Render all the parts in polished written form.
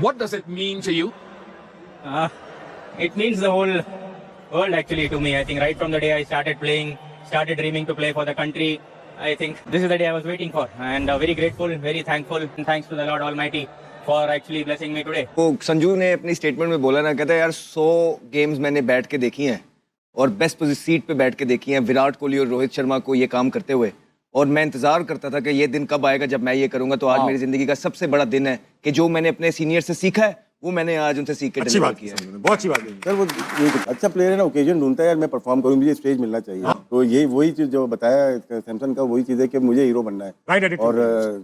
What does it mean to you? It means the whole world actually to me. I think right from the day I started playing, started dreaming to play for the country, I think this is the day I was waiting for, and very grateful, very thankful, and thanks to the Lord Almighty for actually blessing me today. वो संजू ने अपनी statement में बोला ना, कहता है यार 100 games मैंने बैठ के देखी हैं और बेस्ट सीट पे बैठ के देखी हैं विराट कोहली और रोहित शर्मा को ये काम करते हुए, और मैं इंतजार करता था कि ये दिन कब आएगा जब मैं ये करूंगा। तो आज मेरी जिंदगी का सबसे बड़ा दिन है कि जो मैंने अपने सीनियर से सीखा है वो मैंने आज उनसे सीख के डिलीवर किया है। बहुत अच्छी बात है सर। वो अच्छा प्लेयर है ना, ओकेजन ढूंढता है यार, मैं परफॉर्म करूं, मुझे स्टेज मिलना चाहिए। तो यही वही चीज जो बताया सैमसन का, वही चीज है कि मुझे हीरो बनना है। राइट। और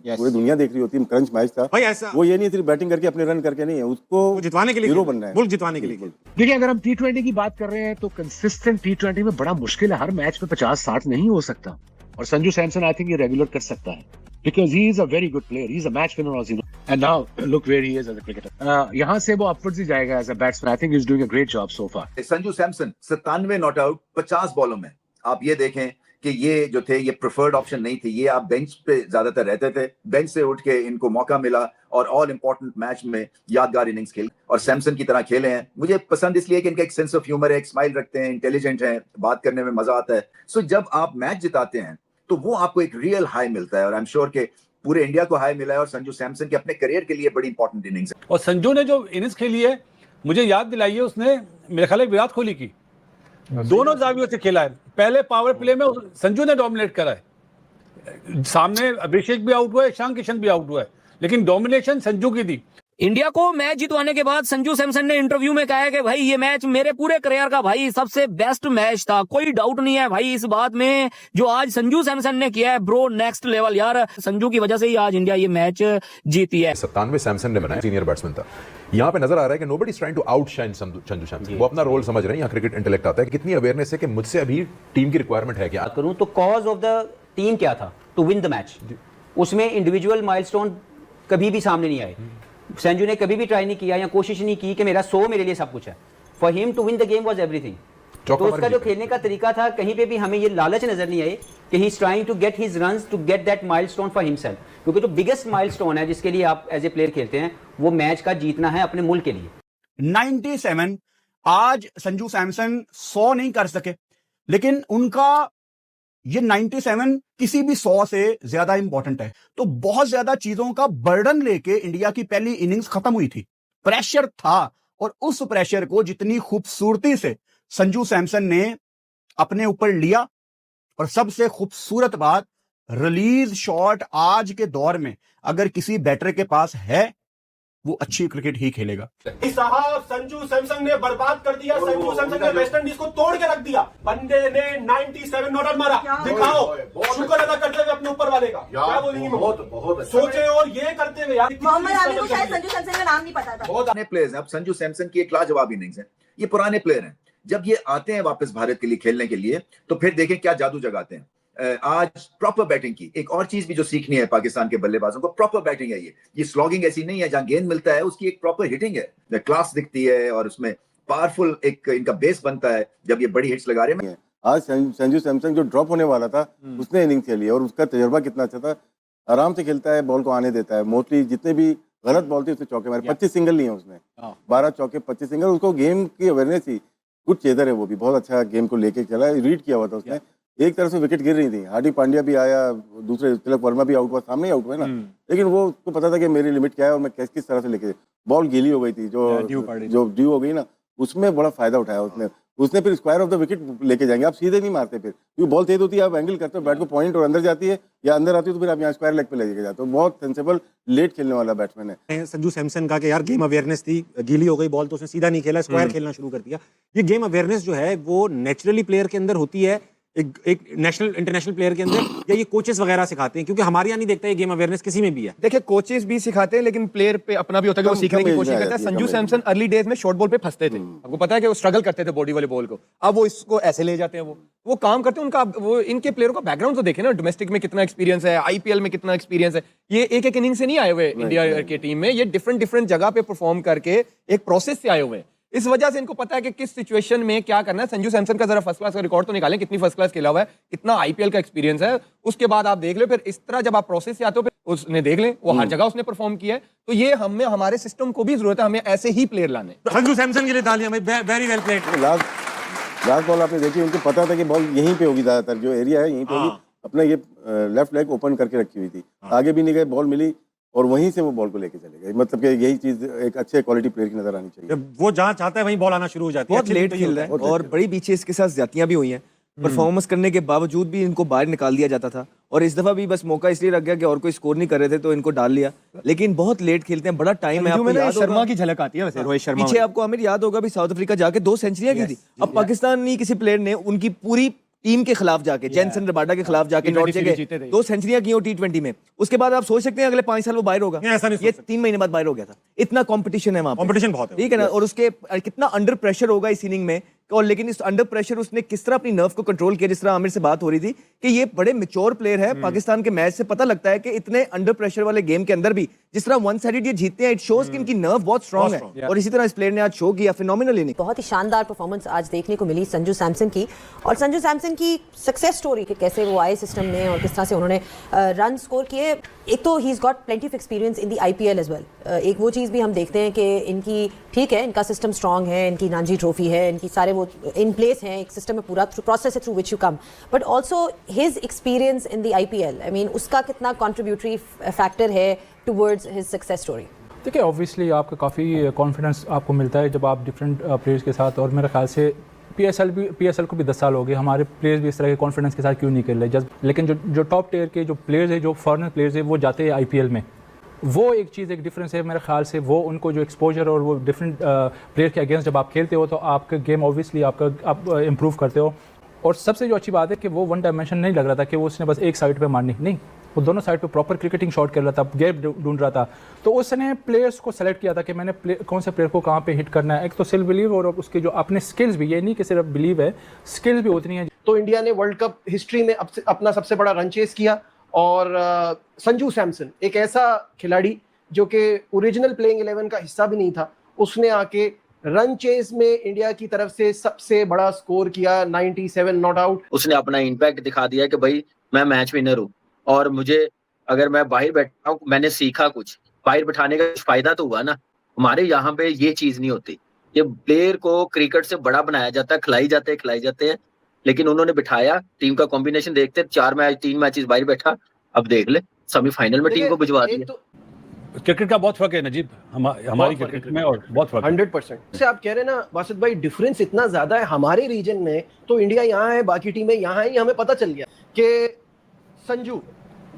पूरी दुनिया देख रही होती है, क्रंच मैच था वो, ये नहीं सिर्फ बैटिंग करके अपने रन करके नहीं है, उसको जितवाने के लिए हीरो बनना है, मुल्क जितवाने के लिए। देखिए, अगर हम T20 की बात कर रहे हैं तो कंसिस्टेंट T20 में बड़ा मुश्किल है, हर मैच में 50-60 नहीं हो सकता, और संजू सैमसन आई थिंक ये रेगुलर कर सकता है because he is a very good player. He is a match winner also, and now look where he is as a cricketer. यहाँ से वो upwards ही जाएगा as a batsman. I think he's doing a great job so far. Sanju Samson 97 not out 50 बॉलों में, आप ये देखें कि ये जो थे ये प्रेफर्ड ऑप्शन नहीं थे, ये आप बेंच पे ज्यादातर रहते थे, बेंच से उठ के इनको मौका मिला और ऑल इंपॉर्टेंट मैच में यादगार इनिंग्स खेल और सैमसन की तरह खेले हैं। मुझे पसंद इसलिए कि इनका एक सेंस ऑफ ह्यूमर है, एक स्माइल रखते हैं, इंटेलिजेंट हैं, बात करने में मजा आता है। सो जब आप मैच जिताते हैं तो वो आपको एक रियल हाई मिलता है, और आई एम श्योर के पूरे इंडिया को हाई मिला है, और संजू सैमसन के अपने करियर के लिए बड़ी इंपॉर्टेंट इनिंग्स है। और संजू ने जो इनिंग्स खेली है मुझे याद दिलाई है उसने मेरे ख्याल में विराट कोहली की, दोनों जावियों से खेला है। पहले पावर प्ले में संजू ने डोमिनेट करा है, सामने अभिषेक भी आउट हुआ है, ईशान किशन भी आउट हुआ है, लेकिन डोमिनेशन संजू की थी। इंडिया को मैच जितवाने के बाद संजू सैमसन ने इंटरव्यू में कहा है कि भाई ये मैच मेरे पूरे करियर का भाई सबसे बेस्ट मैच था, कोई डाउट नहीं है भाई इस बात में। जो आज संजू सैमसन ने किया है ब्रो नेक्स्ट लेवल यार, संजू की वजह से ही आज इंडिया ये मैच जीती है। 97 सैमसन ने बनाया, सीनियर बैट्समैन था। यहाँ पे नजर आ रहा है कि nobody is trying to outshine Sanju Samson, वो अपना रोल समझ रहे हैं। यहाँ क्रिकेट इंटेलेक्ट आता है, कितनी अवेयरनेस है कि मुझसे अभी टीम की रिक्वायरमेंट है क्या करूं। तो कॉज ऑफ द टीम क्या था? To win the match. उसमें इंडिविजुअल माइलस्टोन कभी भी सामने नहीं आए। संजू ने कभी भी ट्राई नहीं किया या कोशिश नहीं की कि मेरा 100 मेरे लिए सब कुछ है। For him to win the game was everything. तो उसका जो खेलने का तरीका था, कहीं पे भी हमें ये लालच नजर नहीं आई कि he is trying to get his runs to get that milestone for himself, क्योंकि जो बिगेस्ट माइलस्टोन है जिसके लिए आप एज ए प्लेयर खेलते हैं वो मैच का जीतना है अपने मुल्क के लिए। 97 आज संजू सैमसन 100 नहीं कर सके, लेकिन उनका ये 97 किसी भी 100 से ज्यादा इंपॉर्टेंट है। तो बहुत ज्यादा चीजों का बर्डन लेके इंडिया की पहली इनिंग्स खत्म हुई थी, प्रेशर था, और उस प्रेशर को जितनी खूबसूरती से संजू सैमसन ने अपने ऊपर लिया, और सबसे खूबसूरत बात रिलीज शॉट आज के दौर में अगर किसी बैटर के पास है वो अच्छी क्रिकेट ही खेलेगा। साहब संजू सैमसन ने बर्बाद कर दिया, संजू सैमसन ने वेस्ट इंडीज को तोड़ के रख दिया। बंदे ने 97 नॉट आउट मारा, दिखाओ शुक्र अदा करते हुए अपने ऊपर वाले का। क्या बोलेंगे? बहुत सोचे और ये करते हुए यार, मोहम्मद आमिर को शायद संजू सैमसन का नाम नहीं पता था। बहुत पुराने प्लेयर्स हैं। अब संजू सैमसन की एक लाजवाब इनिंग्स है, ये पुराने प्लेयर हैं, जब ये आते हैं वापस भारत के लिए खेलने के लिए तो फिर देखें क्या जादू जगाते हैं। आज प्रॉपर बैटिंग की एक और चीज भी जो सीखनी है पाकिस्तान के बल्लेबाजों को, प्रॉपर बैटिंग है। ये स्लॉगिंग ऐसी नहीं है जहां गेंद मिलता है, उसकी एक प्रॉपर हिटिंग है, क्लास दिखती है, और उसमें पावरफुल एक इनका बेस बनता है जब ये बड़ी हिट्स लगा रहे हैं। आज संजू सैमसन जो ड्रॉप होने वाला था उसने इनिंग खेली है, और उसका तजर्बा कितना अच्छा था, आराम से खेलता है, बॉल को आने देता है। मोस्टली जितने भी गलत बॉल थी उसने चौके मारे, 25 सिंगल लिए उसने, 12 चौके 25 सिंगल। उसको गेम की अवेयरनेस थी, गुड चेजर है वो भी, बहुत अच्छा गेम को लेके चला, रीड किया हुआ था उसने। एक तरफ से विकेट गिर रही थी, हार्दिक पांड्या भी आया, दूसरे तिलक वर्मा भी आउट हुआ, सामने आउट हुआ ना, लेकिन वो उसको पता था कि मेरी लिमिट क्या है और मैं किस तरह से लेके, बॉल गीली हो गई थी जो ड्यू हो गई ना, उसमें बड़ा फायदा उठाया उसने फिर स्क्वायर ऑफ द विकेट लेके जाएंगे। आप सीधे नहीं मारते, फिर क्योंकि बॉल तेज होती है, आप एंगल करते हो, बैट को पॉइंट और अंदर जाती है या अंदर आती है तो फिर आप यहाँ स्क्वायर लेग पे लेके जाते हो। बहुत सेंसेबल लेट खेलने वाला बैट्समैन है संजू सैमसन का कि यार गेम अवेयरनेस थी, गीली हो गई बॉल तो उसने सीधा नहीं खेला, स्क्वायर खेलना शुरू कर दिया। ये गेम अवेयरनेस जो है वो नेचुरली प्लेयर के अंदर होती है, एक नेशनल इंटरनेशनल प्लेयर के अंदर, या ये कोचेस वगैरह सिखाते हैं? क्योंकि हमारे यहाँ नहीं देखता ये गेम अवेयरनेस किसी में भी है। देखिए कोचेस भी सिखाते हैं, लेकिन प्लेयर पे अपना भी होता है कि वो सीखने की कोशिश करता है। संजू सैमसन अर्ली डेज में शॉर्ट बॉल पे फंसते थे, आपको पता है कि वो स्ट्रगल करते थे बॉडी वाले बॉल को, अब वो इसको ऐसे ले जाते हैं, वो काम करते हैं। उनका वो इनके प्लेयरों का बैकग्राउंड तो देखे ना, डोमेस्टिक में कितना एक्सपीरियंस है, आईपीएल में कितना एक्सपीरियंस है। ये एक इनिंग से नहीं आए हुए इंडिया की टीम में, ये डिफरेंट जगह पे परफॉर्म करके एक प्रोसेस से आए हुए हैं। इस वजह से इनको पता है कि किस सिचुएशन में क्या करना है। संजू सैमसन का जरा फर्स्ट क्लास का रिकॉर्ड तो निकालें, कितनी फर्स्ट क्लास खेला हुआ है, कितना आईपीएल का एक्सपीरियंस है, उसके बाद आप देख लो। फिर इस तरह जब आप प्रोसेस से आते हो, फिर उसने देख लें, वो हर जगह उसने परफॉर्म किया है। तो ये हमें, हमारे सिस्टम को भी जरूरत है, हमें ऐसे ही प्लेयर लाने। संजू सैमसन के लिए तालियां भाई, very well played. Last ball आपने देखी, उनको पता था कि बॉल यहीं पे होगी, ज्यादातर जो एरिया है यहीं पे होगी। अपना ये लेफ्ट लेग ओपन करके रखी हुई थी, आगे भी नहीं गए, बॉल मिली और वहीं से वो बॉल को लेके चले गए। मतलब कि यही चीज एक अच्छे क्वालिटी प्लेयर की नजर आनी चाहिए। वो जहाँ चाहता है वहीं बॉल आना शुरू हो जाती है। बहुत लेट खेल रहा है और बड़ी बीचे इसके साथ ज्यादतियां भी हुई हैं। परफॉर्मेंस करने के बावजूद भी इनको बाहर निकाल दिया जाता था, और इस दफा भी बस मौका इसलिए रख गया कि और कोई स्कोर नहीं कर रहे थे तो इनको डाल लिया। लेकिन बहुत लेट खेलते हैं, बड़ा टाइम है। आपको याद शर्मा की झलक आती है वैसे, रोहित शर्मा पीछे आपको आमिर याद होगा भी साउथ अफ्रीका जाके 2 सेंचुरियां की थी। अब पाकिस्तानी किसी प्लेयर ने उनकी पूरी टीम के खिलाफ जाके, जेनसन रबाडा के खिलाफ जाके नॉट जगह 2 सेंचुरियां की हो T20 में। उसके बाद आप सोच सकते हैं अगले 5 साल वो बाहर होगा। ये 3 महीने बाद बाहर हो गया था। इतना कंपटीशन है वहां पे, कंपटीशन बहुत है, ठीक है ना। और उसके कितना अंडर प्रेशर होगा इस इनिंग में, और लेकिन इस अंडर प्रेशर उसने किस तरह अपनी नर्व को कंट्रोल किया। जिस तरह आमिर से बात हो रही थी कि ये बड़े मैच्योर प्लेयर है। पाकिस्तान के मैच से पता लगता है कि इतने अंडर प्रेशर वाले गेम के अंदर भी जिस तरह वन साइडेड ये जीतते हैं, इट शोज कि इनकी नर्व बहुत स्ट्रांग है। और इसी तरह इस प्लेयर ने आज शो किया, फिनोमिनल इनिंग। बहुत ही शानदार परफॉर्मेंस आज देखने को मिली संजू सैमसन की, और संजू सैमसन की सक्सेस स्टोरी कि कैसे वो आए सिस्टम में और किस तरह से उन्होंने रन स्कोर किए। एक तो he is got plenty of experience in the IPL as well. एक वो चीज़ भी हम देखते हैं कि इनकी, ठीक है, इनका सिस्टम स्ट्रांग है, इनकी रणजी ट्रॉफी है, इनकी सारे वो इन प्लेस हैं, एक सिस्टम में पूरा प्रोसेस है through which you come, but also his experience in the IPL, I mean उसका कितना कॉन्ट्रीब्यूटरी फैक्टर है टुवर्ड्स हिज सक्सेस स्टोरी। देखिए, ऑब्वियसली आपका काफ़ी कॉन्फिडेंस आपको मिलता है जब आप डिफरेंट प्लेयर्स के साथ, और मेरे ख्याल से पीएसएल को भी 10 साल हो गए, हमारे प्लेयर्स भी इस तरह के कॉन्फिडेंस के साथ क्यों नहीं खेल रहे। लेकिन जो टॉप टियर के जो प्लेयर्स हैं, जो फॉरेनर प्लेयर्स हैं, वो जाते हैं आईपीएल में। वो एक चीज़, एक डिफरेंस है मेरे ख्याल से। वो उनको जो एक्सपोजर और वो डिफरेंट प्लेयर के अगेंस्ट जब आप खेलते हो तो आपका गेम ऑब्वियसली आप इम्प्रूव करते हो। और सबसे जो अच्छी बात है कि वो वन डायमेंशन नहीं लग रहा था कि वो उसने बस एक साइड पे मारनी, नहीं, वो दोनों साइड पे प्रॉपर क्रिकेटिंग शॉट कर रहा था, गैप ढूंढ रहा था। तो उसने प्लेयर्स को सेलेक्ट किया था कि मैंने कौन से प्लेयर को कहाँ पे हिट करना है। एक तो सेल्फ बिलीव और उसके जो अपने स्किल्स भी, ये नहीं कि सिर्फ बिलीव है, स्किल्स भी उतनी है। तो इंडिया ने वर्ल्ड कप हिस्ट्री में अपना सबसे बड़ा रन चेस किया, और संजू सैमसन एक ऐसा खिलाड़ी जो कि ओरिजिनल प्लेइंग 11 का हिस्सा भी नहीं था, उसने आके रन चेस में इंडिया की तरफ से सबसे बड़ा स्कोर किया, 97 नॉट आउट। उसने अपना इम्पैक्ट दिखा दिया कि भाई मैं मैच विनर हूँ, और मुझे अगर मैं बाहर बैठा हूँ, मैंने सीखा कुछ, बाहर बैठाने का फायदा तो हुआ ना। हमारे यहाँ पे ये चीज नहीं होती, ये प्लेयर को क्रिकेट से बड़ा बनाया जाता है, खिलाई जाते हैं, लेकिन उन्होंने बिठाया, टीम का कॉम्बिनेशन देखते, 3 मैचेस बाहर बैठा, अब देख ले सेमीफाइनल में टीम को भिजवा दिया। क्रिकेट का बहुत फर्क है नजीब, हमारी क्रिकेट में, और बहुत फर्क 100%। जैसे आप कह रहे हैं ना बासित भाई, डिफरेंस इतना ज्यादा है हमारे रीजन में, तो इंडिया यहाँ है, बाकी टीमें यहाँ है, ये हमें पता चल गया कि संजू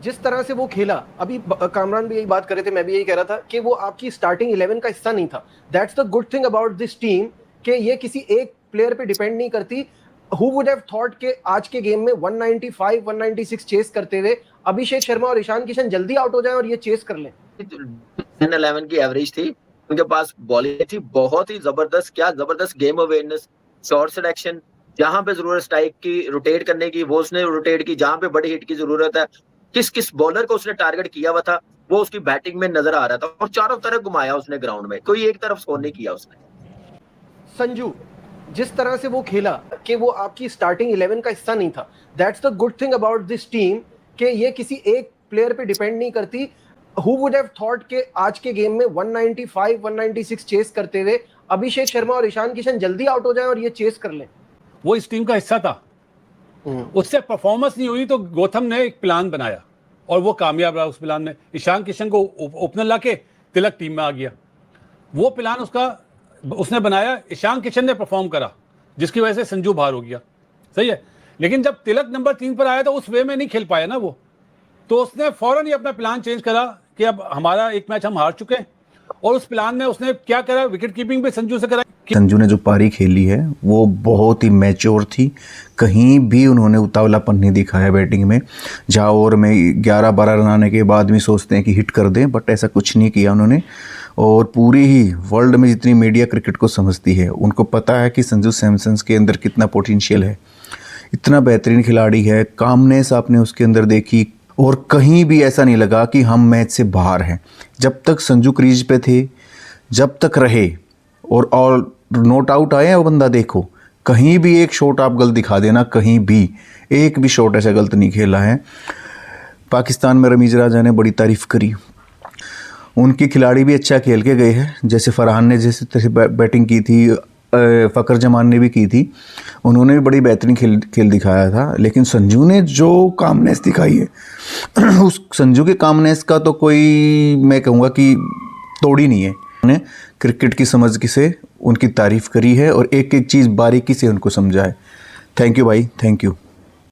जिस तरह से वो खेला। अभी कामरान भी यही बात कर रहे थे, मैं भी यही कह रहा था कि वो आपकी स्टार्टिंग 11 का हिस्सा नहीं था। That's the good thing about this team कि ये किसी एक प्लेयर पे डिपेंड नहीं करती। हु वुड हैव थॉट कि आज के गेम में 195 196 चेस करते हुए अभिषेक शर्मा और ईशान किशन जल्दी आउट हो जाएं और ये चेस कर लें। 11 की एवरेज थी, उनके पास बॉलिंग थी बहुत ही जबरदस्त, क्या जबरदस्त गेम अवेयरनेस, शॉट सिलेक्शन, जहां पे जरूरत स्ट्राइक की, रोटेट करने की, वो उसने रोटेट की, जहां पे बड़ी हिट की जरूरत है, किस बॉलर को उसने टारगेट किया हुआ था, वो उसकी बैटिंग में नजर आ रहा था, और चारों तरफ घुमाया उसने ग्राउंड में, कोई एक तरफ स्कोर नहीं किया उसने। संजू जिस तरह से वो खेला कि वो आपकी स्टार्टिंग 11 का हिस्सा नहीं था। That's the good thing about this team कि ये किसी एक प्लेयर पे डिपेंड नहीं करती। हु वुड हैव थॉट कि आज के गेम में 195 196 चेस करते हुए अभिषेक शर्मा और ईशान किशन जल्दी आउट हो जाएं और ये चेस कर लें। वो इस टीम का हिस्सा था, उससे परफॉर्मेंस नहीं हुई तो गौतम ने एक प्लान बनाया और वो कामयाब रहा उस प्लान में। ईशान किशन को ओपनर लाके तिलक टीम में आ गया, वो प्लान उसने बनाया, ईशान किशन ने परफॉर्म करा, जिसकी वजह से संजू बाहर हो गया, सही है। लेकिन जब तिलक नंबर 3 पर आया तो उस वे में नहीं खेल पाया ना वो, तो उसने फौरन ही अपना प्लान चेंज करा कि अब हमारा एक मैच हम हार चुके हैं, और उस प्लान में उसने क्या करा, विकेट कीपिंग भी संजू से करा। संजू ने जो पारी खेली है वो बहुत ही मैच्योर थी, कहीं भी उन्होंने उतावलापन नहीं दिखाया बैटिंग में। जहाँ ओवर में 11-12 रन आने के बाद भी सोचते हैं कि हिट कर दें, बट ऐसा कुछ नहीं किया उन्होंने। और पूरी ही वर्ल्ड में जितनी मीडिया क्रिकेट को समझती है, उनको पता है कि संजू सैमसन के अंदर कितना पोटेंशियल है, इतना बेहतरीन खिलाड़ी है। कामनेस आपने उसके अंदर देखी, और कहीं भी ऐसा नहीं लगा कि हम मैच से बाहर हैं। जब तक संजू क्रीज पे थे, जब तक रहे, और नॉट आउट आए हैं वो बंदा देखो, कहीं भी एक शॉट आप गलत दिखा देना, कहीं भी एक भी शॉट ऐसा गलत नहीं खेला है। पाकिस्तान में रमीज़ राजा ने बड़ी तारीफ़ करी, उनके खिलाड़ी भी अच्छा खेल के गए हैं, जैसे फरहान ने जैसे तरह बैटिंग की थी, फ़कर जमान ने भी की थी, उन्होंने भी बड़ी बेहतरीन खेल दिखाया था। लेकिन संजू ने जो कामनेस दिखाई है उस संजू के कामनेस का तो कोई, मैं कहूँगा कि तोड़ ही नहीं है। उन्होंने क्रिकेट की समझ से उनकी तारीफ़ करी है और एक एक चीज़ बारीकी से उनको समझा है। थैंक यू भाई, थैंक यू।